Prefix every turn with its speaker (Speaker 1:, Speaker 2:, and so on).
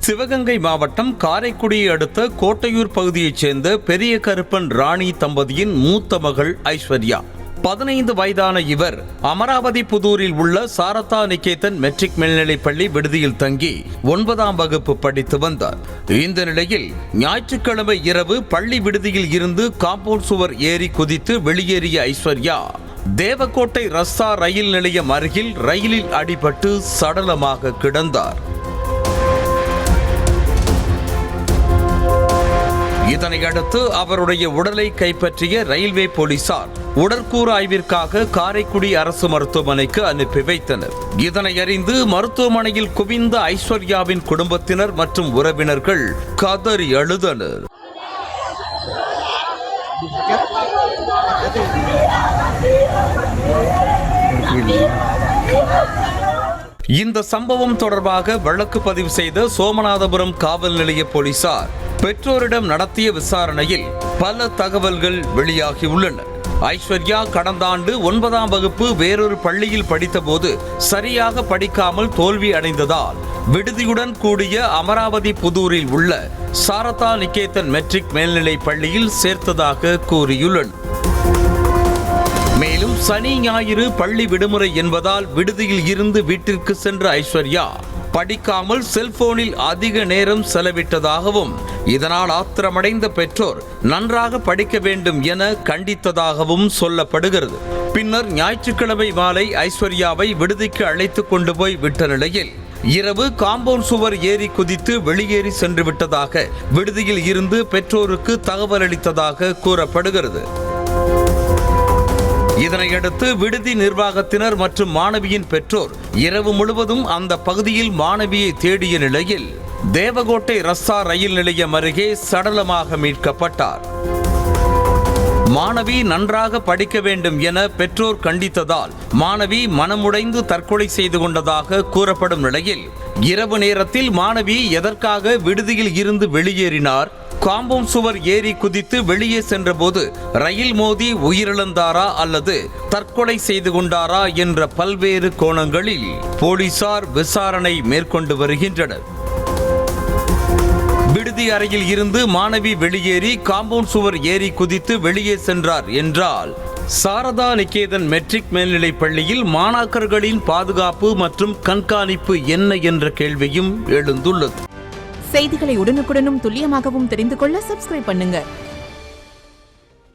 Speaker 1: சிவகங்கை மாவட்டம் காரைக்குடியை அடுத்த கோட்டையூர் பகுதியைச் சேர்ந்த பெரிய கருப்பன் ராணி தம்பதியின் மூத்த மகள் ஐஸ்வர்யா. 15 வயதான இவர் அமராவதி புதூரில் உள்ள சாரதா நிகேதன் மெட்ரிக் மேல்நிலைப்பள்ளி விடுதியில் தங்கி 9ஆம் வகுப்பு படித்து வந்தார். இந்த நிலையில் ஞாயிற்றுக்கிழமை இரவு பள்ளி விடுதியில் இருந்து காம்பவுண்ட் சுவர் ஏறி குதித்து வெளியேறிய ஐஸ்வர்யா தேவக்கோட்டை ரஸ்தா ரயில் நிலையம் அருகில் ரயிலில் அடிபட்டு சடலமாக கிடந்தார். இதனையடுத்து அவருடைய உடலை கைப்பற்றிய ரயில்வே போலீசார் உடற்கூறு ஆய்விற்காக காரைக்குடி அரசு மருத்துவமனைக்கு அனுப்பி வைத்தனர். இதனை அறிந்து மருத்துவமனையில் குவிந்த ஐஸ்வர்யாவின் குடும்பத்தினர் மற்றும் உறவினர்கள் கதறி அழுதனர். இந்த சம்பவம் தொடர்பாக வழக்கு பதிவு செய்த சோமநாதபுரம் காவல் நிலைய போலீசார் பெற்றோரிடம் நடத்திய விசாரணையில் பல தகவல்கள் வெளியாகியுள்ளன. ஐஸ்வர்யா கடந்த ஆண்டு 9ஆம் வகுப்பு வேறொரு பள்ளியில் படித்தபோது சரியாக படிக்காமல் தோல்வி அடைந்ததால் விடுதியுடன் கூடிய அமராவதி புதூரில் உள்ள சாரதா நிகேதன் மெட்ரிக் மேல்நிலை பள்ளியில் சேர்த்ததாக கூறியுள்ளனர். மேலும் சனி ஞாயிறு பள்ளி விடுமுறை என்பதால் விடுதியில் இருந்து வீட்டிற்கு சென்ற ஐஸ்வர்யா படிக்காமல் செல்போனில் அதிக நேரம் செலவிட்டதாகவும் இதனால் ஆத்திரமடைந்த பெற்றோர் நன்றாக படிக்க வேண்டும் என கண்டித்ததாகவும் சொல்லப்படுகிறது. பின்னர் ஞாயிற்றுக்கிழமை மாலை ஐஸ்வர்யாவை விடுதிக்கு அழைத்து கொண்டு போய் விட்ட நிலையில் இரவு காம்பவுண்ட் சுவர் ஏறி குதித்து வெளியேறி சென்று விட்டதாக விடுதியில் இருந்து பெற்றோருக்கு தகவல் அளித்ததாக கூறப்படுகிறது. இதனையடுத்து விடுதி நிர்வாகத்தினர் மற்றும் மாணவியின் பெற்றோர் இரவு முழுவதும் அந்த பகுதியில் மாணவியை தேடிய நிலையில் தேவகோட்டை ரஸ்தா ரயில் நிலையம் அருகே சடலமாக மீட்கப்பட்டார். மாணவி நன்றாக படிக்க வேண்டும் என பெற்றோர் கண்டித்ததால் மாணவி மனமுடைந்து தற்கொலை செய்து கொண்டதாக கூறப்படும் நிலையில் இரவு நேரத்தில் மாணவி எதற்காக விடுதியில் இருந்து வெளியேறினார், காம்பவுண்ட் சுவர் ஏறி குதித்து வெளியே சென்றபோது ரயில் மோதி உயிரிழந்தாரா அல்லது தற்கொலை செய்து கொண்டாரா என்ற பல்வேறு கோணங்களில் போலீசார் விசாரணை மேற்கொண்டு வருகின்றனர். விடுதி அறையில் இருந்து மாணவி வெளியேறி காம்பவுண்ட் சுவர் ஏறி குதித்து வெளியே சென்றார் என்றால் சாரதா நிகேதன் மெட்ரிக் மேல்நிலைப் பள்ளியில் மாணாக்கர்களின் பாதுகாப்பு மற்றும் கண்காணிப்பு என்ன என்ற கேள்வியும் எழுந்துள்ளது.
Speaker 2: செய்திகளை உடனுக்குடனும் துல்லியமாகவும் தெரிந்து கொள்ள சப்ஸ்கிரைப் பண்ணுங்க.